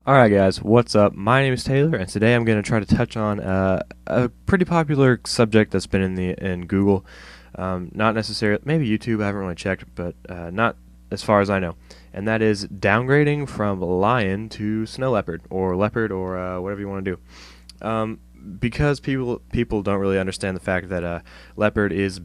Alright guys, what's up? My name is Taylor, and today I'm going to try to touch on a pretty popular subject that's been in Google. Not necessarily, maybe YouTube, I haven't really checked, but not as far as I know. And that is downgrading from lion to snow leopard, or whatever you want to do. Because people don't really understand the fact that Leopard is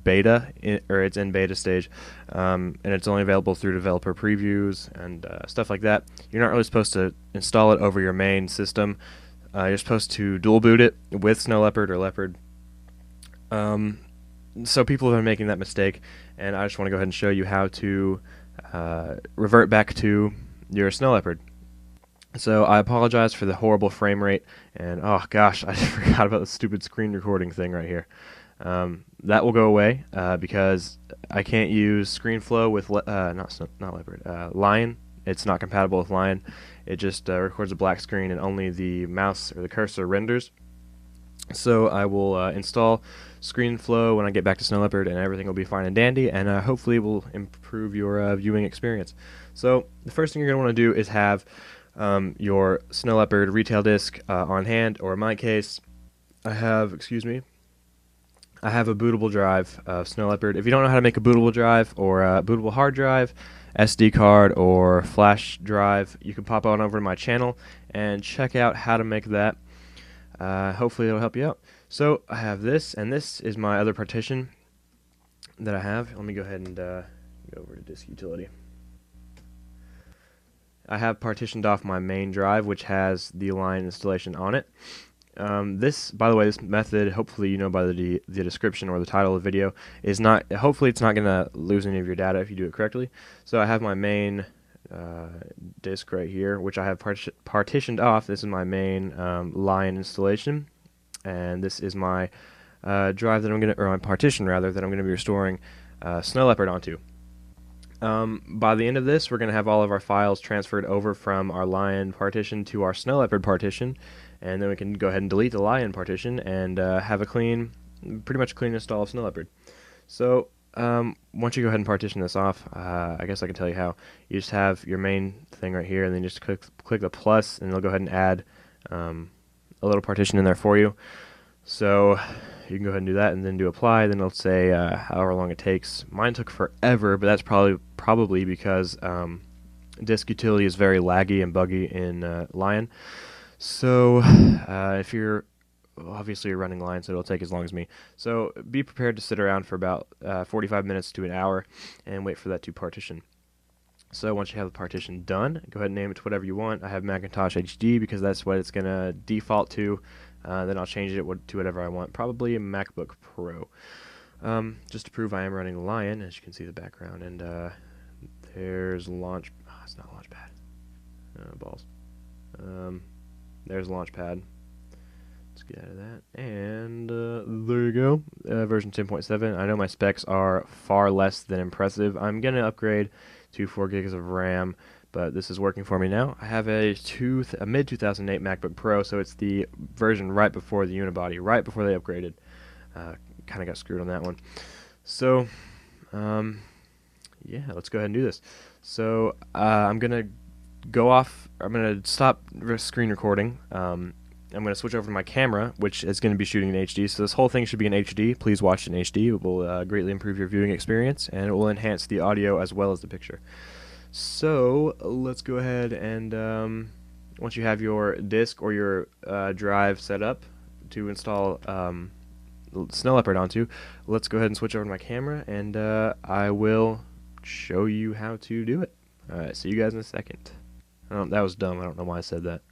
or it's in beta stage, and it's only available through developer previews and stuff like that. You're not really supposed to install it over your main system. You're supposed to dual boot it with Snow Leopard or Leopard. So people have been making that mistake, and I just want to go ahead and show you how to revert back to your Snow Leopard. So I apologize for the horrible frame rate, and oh gosh, I forgot about the stupid screen recording thing right here. That will go away because I can't use ScreenFlow with not Leopard, Lion. It's not compatible with Lion. It just records a black screen and only the mouse or the cursor renders. So I will install ScreenFlow when I get back to Snow Leopard, and everything will be fine and dandy, and hopefully will improve your viewing experience. So the first thing you're going to want to do is have your Snow Leopard retail disc on hand, or in my case, I have a bootable drive of Snow Leopard. If you don't know how to make a bootable drive or a bootable hard drive, SD card, or flash drive, you can pop on over to my channel and check out how to make that. Hopefully it'll help you out. So I have this, and this is my other partition that I have. Let me go ahead and go over to disk utility. I have partitioned off my main drive, which has the Lion installation on it. By the way, this method, hopefully you know by the description or the title of the video, is not. Hopefully, it's not going to lose any of your data if you do it correctly. So I have my main disk right here, which I have partitioned off. This is my main Lion installation, and this is my drive that my partition rather, that I'm going to be restoring Snow Leopard onto. By the end of this, we're going to have all of our files transferred over from our Lion partition to our Snow Leopard partition, and then we can go ahead and delete the Lion partition and have a pretty much clean install of Snow Leopard. So once you go ahead and partition this off, I guess I can tell you how. You just have your main thing right here, and then just click the plus, and it'll go ahead and add a little partition in there for you. So you can go ahead and do that, and then do apply. Then it'll say however long it takes. Mine took forever, but that's probably because disk utility is very laggy and buggy in Lion. So if you're obviously you're running Lion, so it'll take as long as me. So be prepared to sit around for about 45 minutes to an hour and wait for that to partition. So once you have the partition done, go ahead and name it to whatever you want. I have Macintosh HD because that's what it's going to default to. Then I'll change it to whatever I want, probably a MacBook Pro. Just to prove I am running Lion, as you can see the background, and there's launch. Oh, it's not Launchpad. Balls. There's Launchpad. Let's get out of that, and there you go. Version 10.7. I know my specs are far less than impressive. I'm gonna upgrade to 4 gigs of RAM, but this is working for me now. I have a mid 2008 MacBook Pro, so it's the version right before the unibody, right before they upgraded. Kind of got screwed on that one. So, yeah, let's go ahead and do this. So I'm gonna stop screen recording. I'm going to switch over to my camera, which is going to be shooting in HD. So this whole thing should be in HD. Please watch it in HD. It will greatly improve your viewing experience, and it will enhance the audio as well as the picture. So let's go ahead and once you have your disk or your drive set up to install Snow Leopard onto, let's go ahead and switch over to my camera, and I will show you how to do it. Alright, see you guys in a second. That was dumb. I don't know why I said that.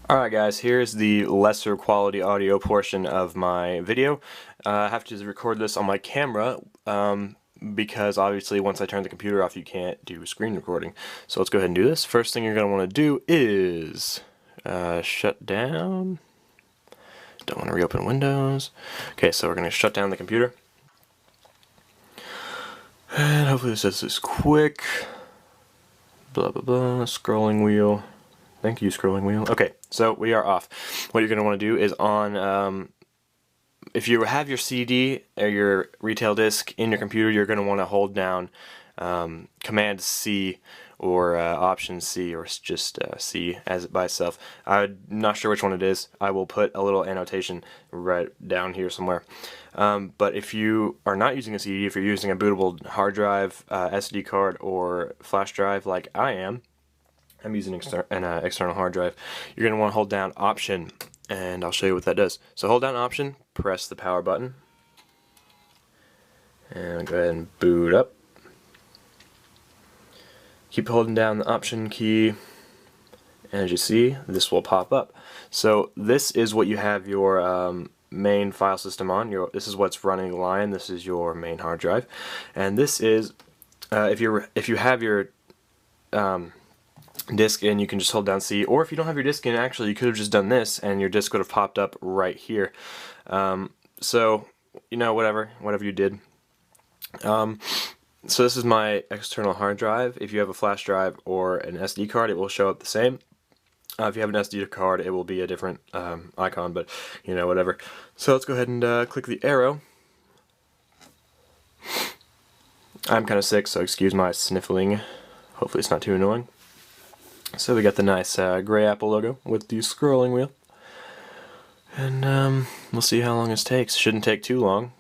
Alright guys, here's the lesser quality audio portion of my video. I have to record this on my camera because obviously once I turn the computer off you can't do screen recording. So let's go ahead and do this. First thing you're going to want to do is shut down. Don't want to reopen Windows. Okay, so we're going to shut down the computer. And hopefully this is quick. Blah blah blah, scrolling wheel. Thank you, scrolling wheel. Okay, so we are off. What you're going to want to do is if you have your CD or your retail disc in your computer, you're going to want to hold down Command C or option C, or just C as by itself. I'm not sure which one it is. I will put a little annotation right down here somewhere. But if you are not using a CD, if you're using a bootable hard drive, SD card, or flash drive like I am, I'm using an external hard drive, you're going to want to hold down Option, and I'll show you what that does. So hold down Option, press the power button, and go ahead and boot up. Keep holding down the Option key, and as you see, this will pop up. So this is what you have your main file system on. This is what's running the line. This is your main hard drive, and this is if you have your disk in, you can just hold down C, or if you don't have your disk in, actually you could have just done this and your disk would have popped up right here. So you know, whatever you did. So this is my external hard drive. If you have a flash drive or an SD card, it will show up the same. If you have an SD card, it will be a different icon, but you know, whatever. So let's go ahead and click the arrow. I'm kind of sick, so excuse my sniffling. Hopefully it's not too annoying. So we got the nice gray Apple logo with the scrolling wheel. And we'll see how long this takes. Shouldn't take too long.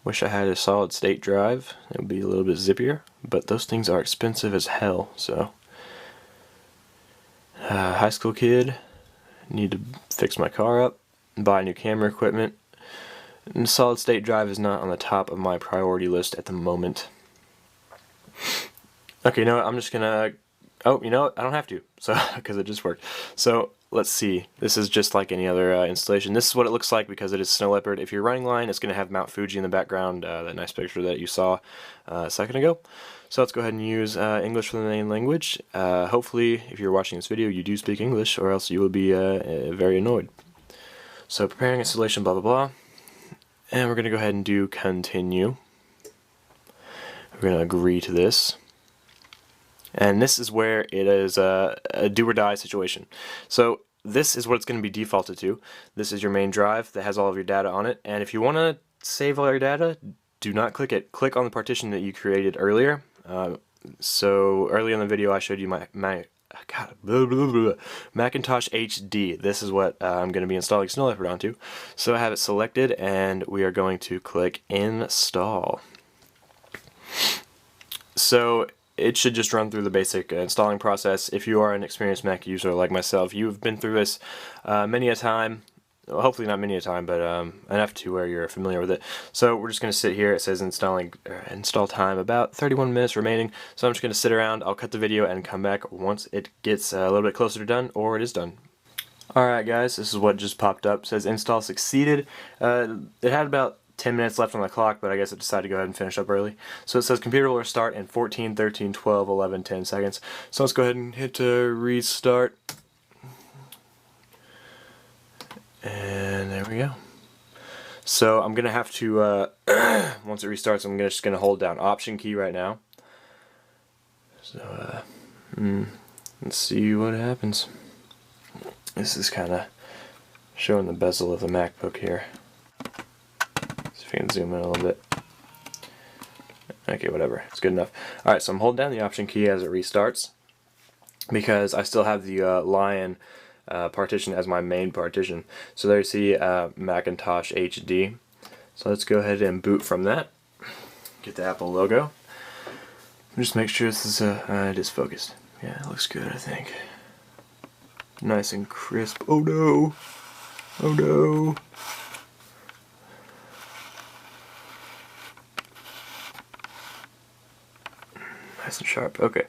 Wish I had a solid state drive. It would be a little bit zippier, but those things are expensive as hell, so. High school kid, need to fix my car up, buy new camera equipment, and solid state drive is not on the top of my priority list at the moment. Okay, you know what, I'm just gonna, oh, you know what, I don't have to, so, because it just worked. So, let's see, this is just like any other installation. This is what it looks like because it is Snow Leopard. If you're running line, it's going to have Mount Fuji in the background, that nice picture that you saw a second ago. So let's go ahead and use English for the main language. Hopefully, if you're watching this video, you do speak English, or else you will be very annoyed. So preparing installation, blah blah blah. And we're going to go ahead and do continue. We're going to agree to this. And this is where it is a do or die situation. So this is what it's going to be defaulted to. This is your main drive that has all of your data on it. And if you want to save all your data, do not click it. Click on the partition that you created earlier. So earlier in the video I showed you my Macintosh HD. This is what I'm going to be installing Snow Leopard onto. So I have it selected and we are going to click install. So it should just run through the basic installing process. If you are an experienced Mac user like myself, you've been through this many a time. Well, hopefully not many a time, but enough to where you're familiar with it. So we're just going to sit here. It says install time about 31 minutes remaining. So I'm just going to sit around. I'll cut the video and come back once it gets a little bit closer to done, or it is done. Alright guys, this is what just popped up. It says install succeeded. It had about 10 minutes left on the clock, but I guess it decided to go ahead and finish up early. So it says computer will restart in 14, 13, 12, 11, 10 seconds. So let's go ahead and hit restart. And there we go. So I'm going to have to, once it restarts, I'm just going to hold down Option key right now. So let's see what happens. This is kind of showing the bezel of the MacBook here. If you can zoom in a little bit. Okay, whatever. It's good enough. Alright, so I'm holding down the Option key as it restarts because I still have the Lion partition as my main partition. So there you see Macintosh HD. So let's go ahead and boot from that. Get the Apple logo. Just make sure this is it is focused. Yeah, it looks good, I think. Nice and crisp. Oh no! Oh no! Nice and sharp. Okay.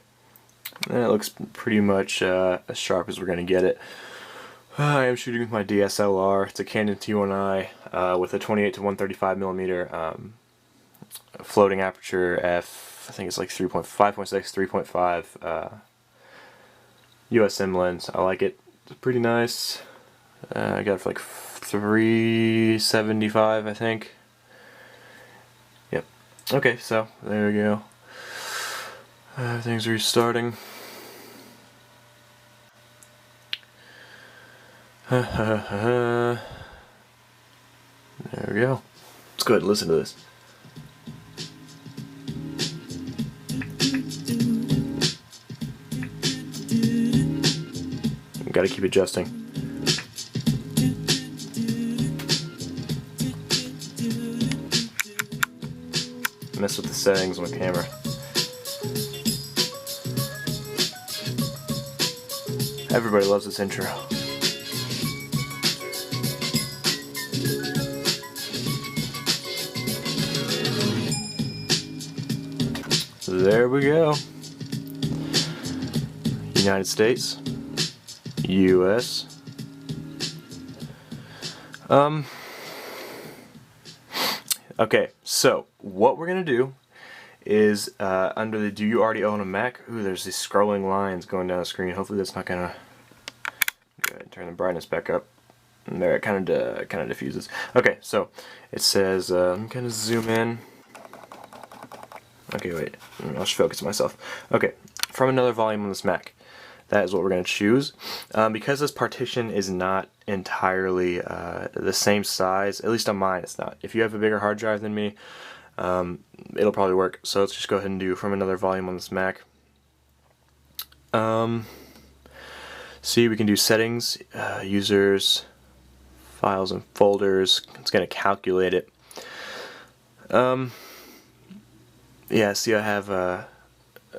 And it looks pretty much as sharp as we're going to get it. I am shooting with my DSLR. It's a Canon T1i with a 28 to 135 millimeter floating aperture f. I think it's like 5.6, 3.5 USM lens. I like it. It's pretty nice. I got it for like 375, I think. Yep. Okay, so there we go. Everything's restarting. There we go. Let's go ahead and listen to this. You gotta keep adjusting. Mess with the settings on the camera. Everybody loves this intro. There we go. United States. US. Okay, so what we're gonna do is under the "Do you already own a Mac?" Ooh, there's these scrolling lines going down the screen. Hopefully that's not gonna. Go ahead and turn the brightness back up. And there, it kind of diffuses. Okay, so it says I'm gonna zoom in. Okay, wait. I'll just focus myself. Okay, from another volume on this Mac. That is what we're going to choose. Because this partition is not entirely the same size, at least on mine it's not. If you have a bigger hard drive than me, it'll probably work. So let's just go ahead and do from another volume on this Mac. See, we can do settings, users, files and folders. It's going to calculate it. Yeah, see, I have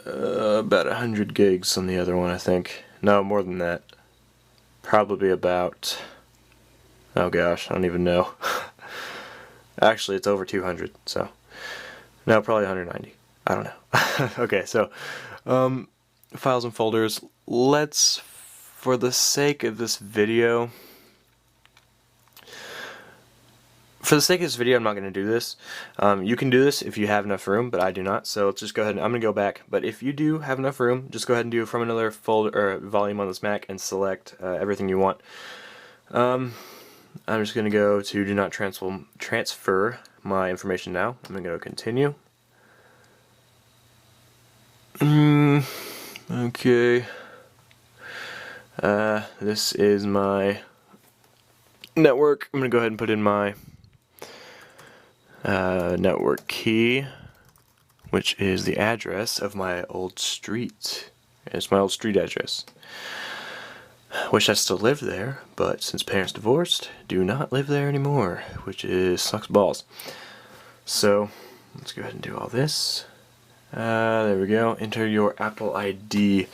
about 100 gigs on the other one, I think. No, more than that. Probably about, oh gosh, I don't even know. Actually, it's over 200, so. No, probably 190. I don't know. Okay, so, files and folders. Let's, for the sake of this video, I'm not going to do this. You can do this if you have enough room, but I do not. So let's just go ahead and I'm going to go back. But if you do have enough room, just go ahead and do from another folder or volume on this Mac and select everything you want. I'm just going to go to do not transfer my information now. I'm going to go continue. Okay. This is my network. I'm going to go ahead and put in my network key, which is the address of my old street. It's my old street address. Wish I still lived there, but since parents divorced, do not live there anymore, which sucks balls. So let's go ahead and do all this. There we go. Enter your Apple ID.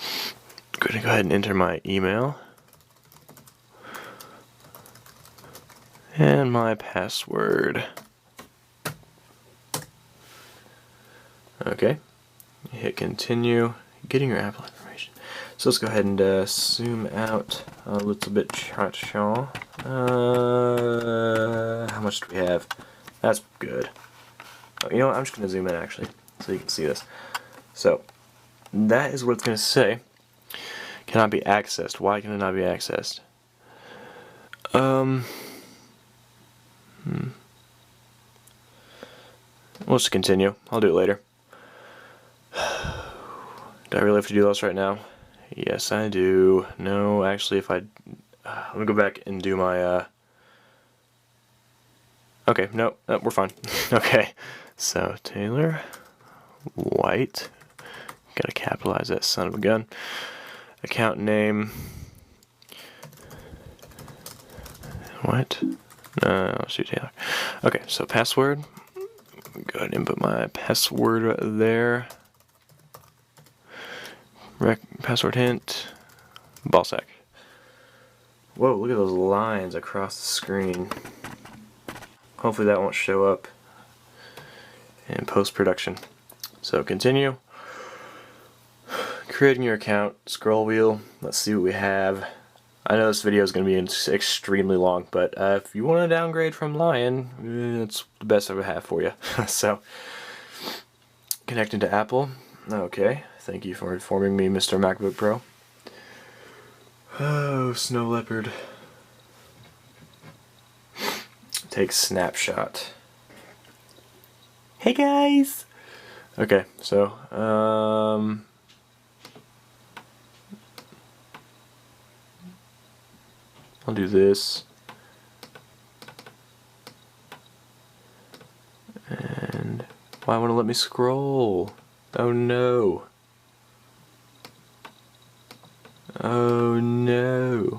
I'm going to go ahead and enter my email and my password. Okay, hit continue, getting your Apple information. So let's go ahead and zoom out a little bit. How much do we have? That's good. Oh, you know what, I'm just going to zoom in actually, so you can see this. So, that is what it's going to say. Cannot be accessed. Why can it not be accessed? We'll just continue. I'll do it later. Do I really have to do this right now? Yes, I do. No, actually, if I... let me go back and do my... Okay, no, we're fine. Okay, so Taylor White. Gotta capitalize that son of a gun. Account name. What? Let's do Taylor. Okay, so password. Go ahead and input my password there. Password hint. Ballsack. Whoa, look at those lines across the screen. Hopefully that won't show up in post-production. So continue. Creating your account. Scroll wheel. Let's see what we have. I know this video is going to be extremely long, but if you want to downgrade from Lion, it's the best I would have for you. So, connecting to Apple. Okay, thank you for informing me, Mr. MacBook Pro. Oh, Snow Leopard. Take snapshot. Hey guys! Okay, so, I'll do this. And why won't it let me scroll? Oh no. Oh no.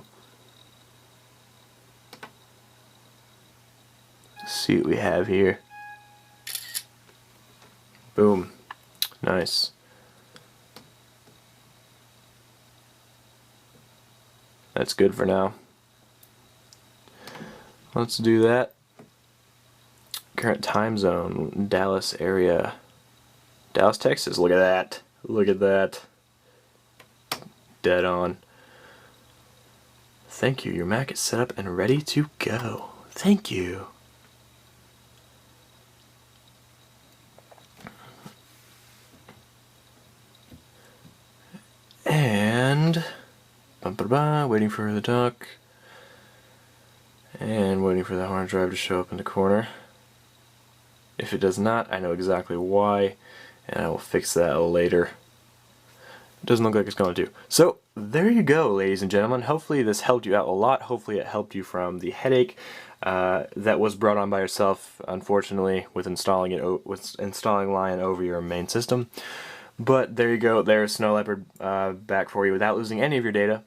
see what we have here. Boom. Nice. That's good for now. Let's do that. Current time zone, Dallas area. Dallas, Texas. Look at that. Look at that. Dead on. Thank you. Your Mac is set up and ready to go. Thank you. And waiting for the dock. And waiting for the hard drive to show up in the corner. If it does not, I know exactly why, and I will fix that later. It doesn't look like it's going to. So, there you go, ladies and gentlemen. Hopefully this helped you out a lot. Hopefully it helped you from the headache that was brought on by yourself, unfortunately, with installing Lion over your main system. But there you go. There's Snow Leopard back for you without losing any of your data.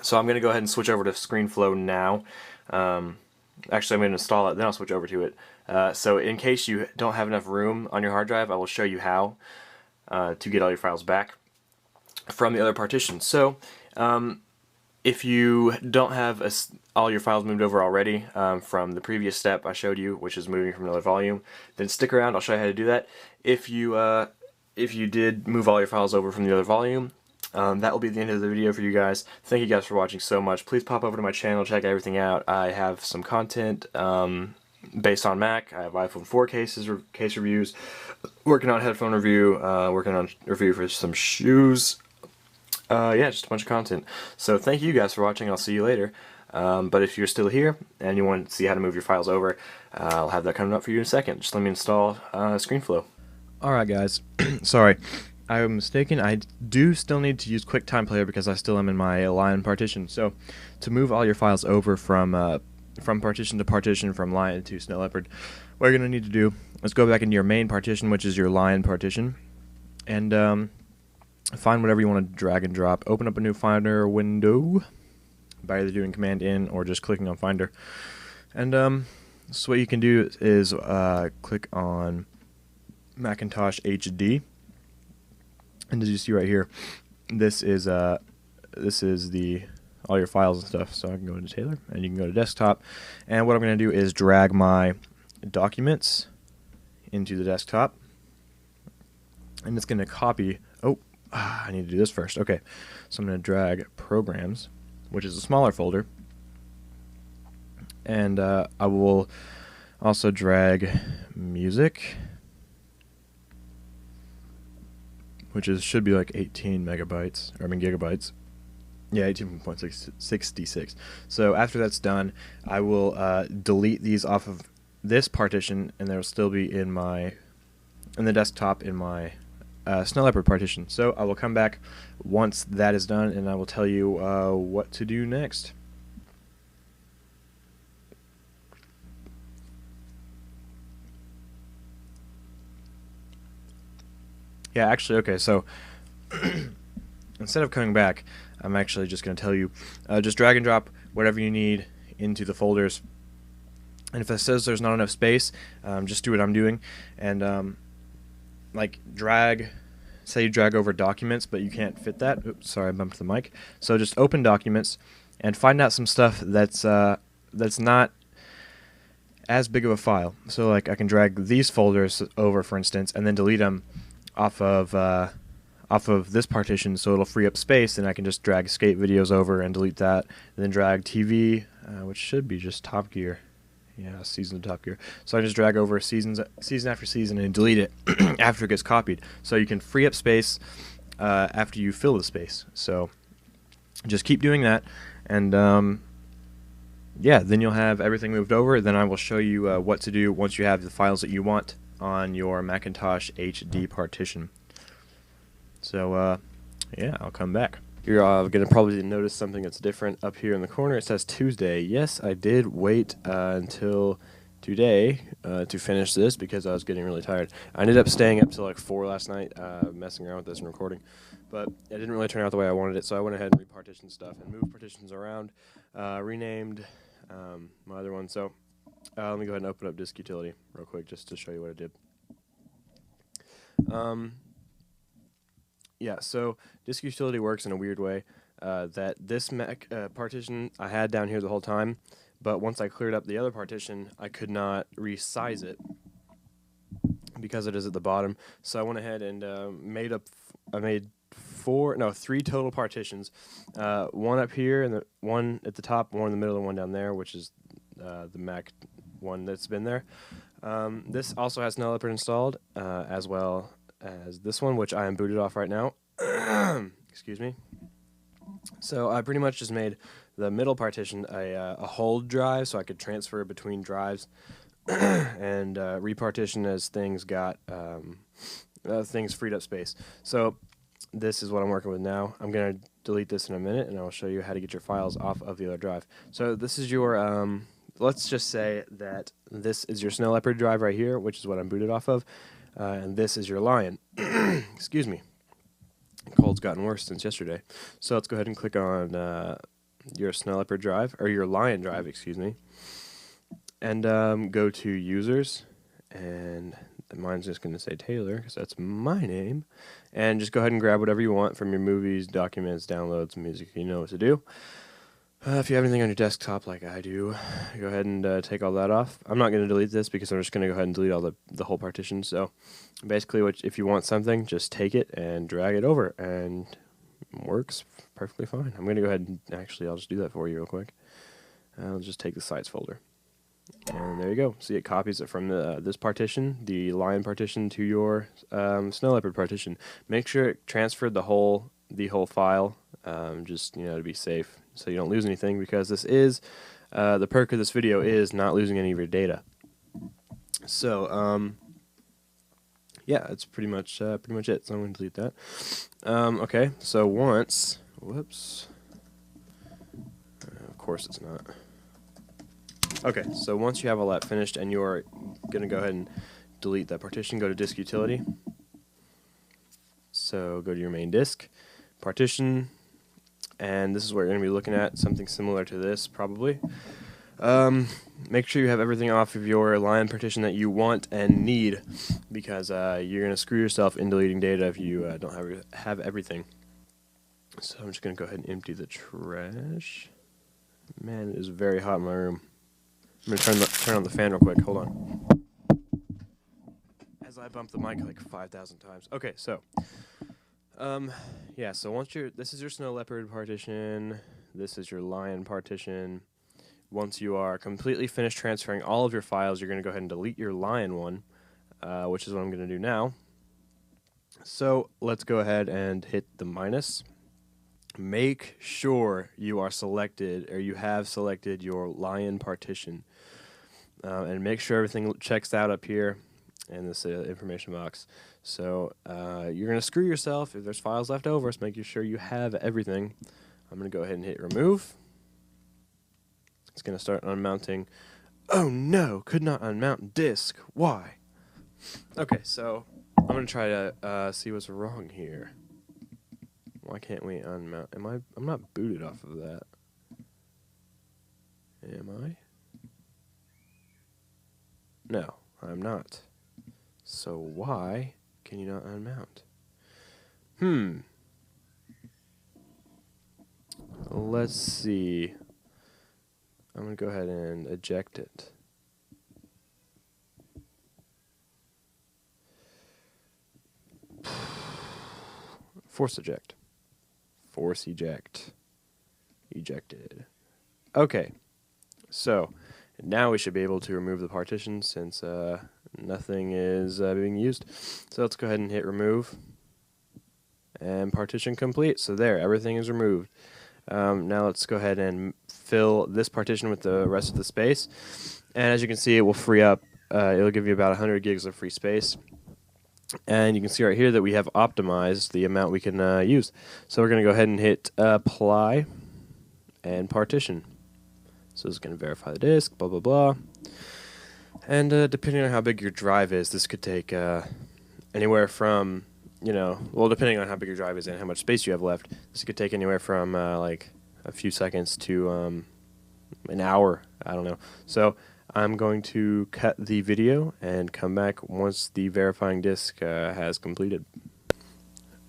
So I'm going to go ahead and switch over to ScreenFlow now. Actually, I'm going to install it, then I'll switch over to it. So in case you don't have enough room on your hard drive, I will show you how to get all your files back from the other partition. So if you don't have all your files moved over already from the previous step I showed you, which is moving from another volume, then stick around. I'll show you how to do that. If you did move all your files over from the other volume, that will be the end of the video for you guys. Thank you guys for watching so much. Please pop over to my channel, check everything out. I have some content based on Mac. I have iPhone 4 case reviews, working on headphone review, working on review for some shoes. Yeah, just a bunch of content. So thank you guys for watching. I'll see you later. But if you're still here and you want to see how to move your files over, I'll have that coming up for you in a second. Just let me install ScreenFlow. Alright guys, sorry. I was mistaken. I do still need to use QuickTime Player because I still am in my Lion partition. So, to move all your files over from partition to partition, from Lion to Snow Leopard, what you're going to need to do is go back into your main partition, which is your Lion partition, and find whatever you want to drag and drop. Open up a new Finder window by either doing Command N or just clicking on Finder. And so what you can do is click on Macintosh HD. And as you see right here, this is all your files and stuff. So I can go into Taylor, and you can go to Desktop. And what I'm going to do is drag my documents into the desktop, and it's going to copy. Oh, I need to do this first. Okay, so I'm going to drag Programs, which is a smaller folder, and I will also drag Music, which should be like 18 megabytes, or I mean gigabytes. Yeah, 18.66. So after that's done, I will delete these off of this partition, and they'll still be in the desktop in my Snow Leopard partition. So I will come back once that is done, and I will tell you what to do next. Yeah, actually, okay, so instead of coming back, I'm actually just going to tell you, just drag and drop whatever you need into the folders. And if it says there's not enough space, just do what I'm doing. And like say you drag over documents, but you can't fit that. Oops, sorry, I bumped the mic. So just open documents and find out some stuff that's not as big of a file. So like I can drag these folders over, for instance, and then delete them off of this partition, so it'll free up space, and I can just drag skate videos over and delete that, and then drag TV, which should be just Top Gear. Yeah, season of Top Gear. So I just drag over season after season and delete it after it gets copied. So you can free up space after you fill the space. So just keep doing that, and yeah, then you'll have everything moved over. Then I will show you what to do once you have the files that you want on your Macintosh HD partition. So yeah, I'll come back. You're going to probably notice something that's different up here in the corner. It says Tuesday. Yes, I did wait until today to finish this because I was getting really tired. I ended up staying up till like 4 last night messing around with this and recording, but it didn't really turn out the way I wanted it, so I went ahead and repartitioned stuff and moved partitions around, renamed my other one. So Let me go ahead and open up disk utility real quick just to show you what I did. Yeah, so disk utility works in a weird way. That this Mac partition I had down here the whole time, but once I cleared up the other partition, I could not resize it because it is at the bottom. So I went ahead and I made 3 total partitions. One up here and one at the top, one in the middle, and one down there, which is the Mac one that's been there. This also has Snow Leopard installed, as well as this one, which I am booted off right now. Excuse me. So I pretty much just made the middle partition a hold drive, so I could transfer between drives and repartition as things got things freed up space. So this is what I'm working with now. I'm gonna delete this in a minute, and I'll show you how to get your files off of the other drive. So this is your let's just say that this is your Snow Leopard drive right here, which is what I'm booted off of, and this is your Lion. Excuse me. Cold's gotten worse since yesterday. So let's go ahead and click on your Snow Leopard drive, or your Lion drive, excuse me, and go to Users, and mine's just going to say Taylor, because that's my name, and just go ahead and grab whatever you want from your movies, documents, downloads, music. You know what to do. If you have anything on your desktop like I do, go ahead and take all that off. I'm not going to delete this because I'm just going to go ahead and delete all the whole partition. So basically, if you want something, just take it and drag it over, and it works perfectly fine. I'm going to go ahead and actually, I'll just do that for you real quick. I'll just take the sites folder. And there you go. See, it copies it from this partition, the Lion partition, to your Snow Leopard partition. Make sure it transferred the whole file, just to be safe, so you don't lose anything. Because this is the perk of this video is not losing any of your data. So yeah, that's pretty much it. So I'm going to delete that. Okay, so once, whoops, of course it's not. Okay, so once you have all that finished and you're going to go ahead and delete that partition, go to disk utility. So go to your main disk, partition, and this is what you're going to be looking at, something similar to this probably. Make sure you have everything off of your Lion partition that you want and need, because you're going to screw yourself in deleting data if you don't have everything. So I'm just going to go ahead and empty the trash. Man, it is very hot in my room. I'm going to turn on the fan real quick. Hold on. As I bump the mic like 5,000 times. Okay, so yeah, so this is your Snow Leopard partition. This is your Lion partition. Once you are completely finished transferring all of your files, you're going to go ahead and delete your Lion one, which is what I'm going to do now. So let's go ahead and hit the minus. Make sure you are selected, or you have selected your Lion partition, and make sure everything checks out up here in this information box. So you're going to screw yourself if there's files left over, so make sure you have everything. I'm going to go ahead and hit remove. It's going to start unmounting. Oh no, could not unmount disk. Why? Okay, so I'm going to try to see what's wrong here. Why can't we unmount? I'm not booted off of that. Am I? No, I'm not. So why can you not unmount? Let's see. I'm going to go ahead and eject it. Force eject. Force eject. Ejected. Okay. So now we should be able to remove the partition since nothing is being used. So let's go ahead and hit remove. And partition complete. So there, everything is removed. Now let's go ahead and fill this partition with the rest of the space. And as you can see, it will free up, it'll give you about 100 gigs of free space. And you can see right here that we have optimized the amount we can use. So we're going to go ahead and hit apply and partition. So it's going to verify the disk, blah, blah, blah. And depending on how big your drive is, this could take anywhere from, well, depending on how big your drive is and how much space you have left, this could take anywhere from like a few seconds to an hour. I don't know. So I'm going to cut the video and come back once the verifying disk has completed.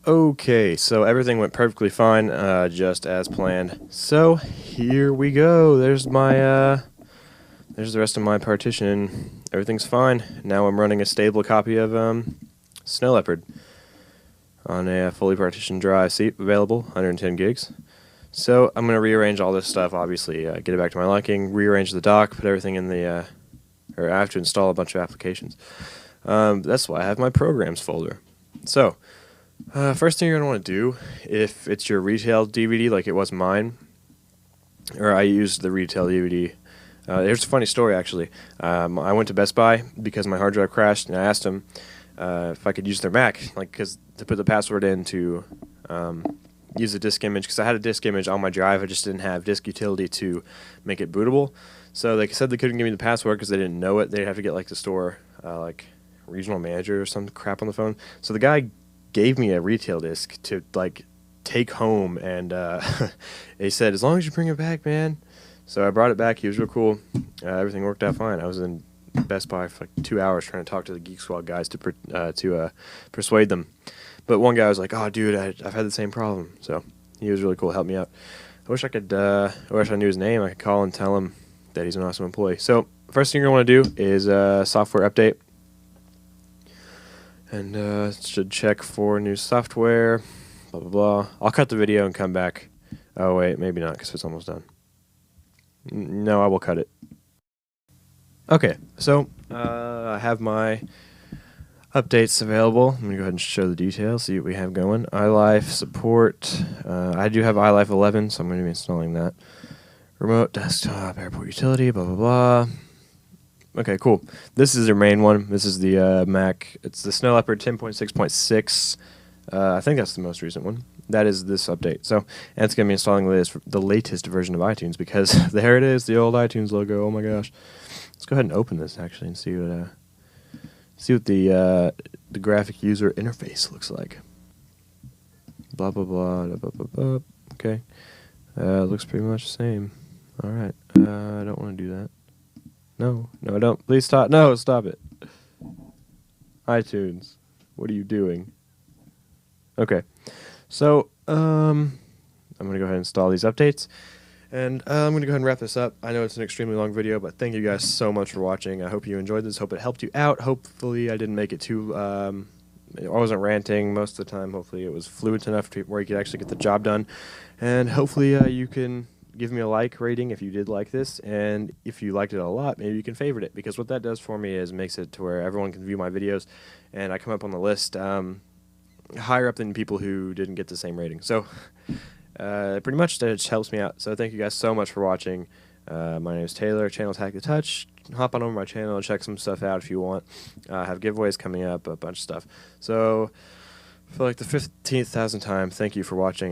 Okay, so everything went perfectly fine, just as planned. So here we go. There's my there's the rest of my partition. Everything's fine. Now I'm running a stable copy of Snow Leopard on a fully partitioned drive. See, available, 110 gigs. So I'm going to rearrange all this stuff, obviously, get it back to my liking, rearrange the dock, put everything in the, or I have to install a bunch of applications. That's why I have my programs folder. So, first thing you're going to want to do, if it's your retail DVD like it was mine, or I used the retail DVD. Here's a funny story, actually. I went to Best Buy because my hard drive crashed, and I asked them if I could use their Mac, like, because to put the password in to use a disk image, because I had a disk image on my drive, I just didn't have disk utility to make it bootable. So they said they couldn't give me the password because they didn't know it. They'd have to get like the store, like regional manager or some crap on the phone. So the guy gave me a retail disk to like take home, and he said, as long as you bring it back, man. So I brought it back. He was real cool. Everything worked out fine. I was in Best Buy for like 2 hours trying to talk to the Geek Squad guys to persuade them. But one guy was like, "Oh, dude, I've had the same problem." So he was really cool, helped me out. I wish I could. I wish I knew his name. I could call and tell him that he's an awesome employee. So first thing you're going to want to do is software update, and should check for new software. Blah blah blah. I'll cut the video and come back. Oh wait, maybe not because it's almost done. No, I will cut it. Okay, so I have my updates available. I'm going to go ahead and show the details, see what we have going. iLife support. I do have iLife 11, so I'm going to be installing that. Remote desktop, airport utility, blah, blah, blah. Okay, cool. This is their main one. This is the Mac. It's the Snow Leopard 10.6.6. I think that's the most recent one. That is this update. So, and it's going to be installing the latest version of iTunes, because there it is, the old iTunes logo. Oh my gosh. Let's go ahead and open this actually and see what the graphic user interface looks like. Blah blah blah blah blah blah. Blah. Okay, looks pretty much the same. All right. I don't want to do that. No, I don't. Please stop. No, stop it. iTunes, what are you doing? Okay, so I'm gonna go ahead and install these updates. And I'm going to go ahead and wrap this up. I know it's an extremely long video, but thank you guys so much for watching. I hope you enjoyed this. Hope it helped you out. Hopefully I didn't make it too... I wasn't ranting most of the time. Hopefully it was fluent enough to where you could actually get the job done. And hopefully you can give me a like rating if you did like this. And if you liked it a lot, maybe you can favorite it. Because what that does for me is makes it to where everyone can view my videos. And I come up on the list higher up than people who didn't get the same rating. So... pretty much that just helps me out. So thank you guys so much for watching. My name is Taylor, channel Tag the Touch. Hop on over my channel and check some stuff out if you want. I have giveaways coming up, a bunch of stuff. So for like the 15,000th time, thank you for watching.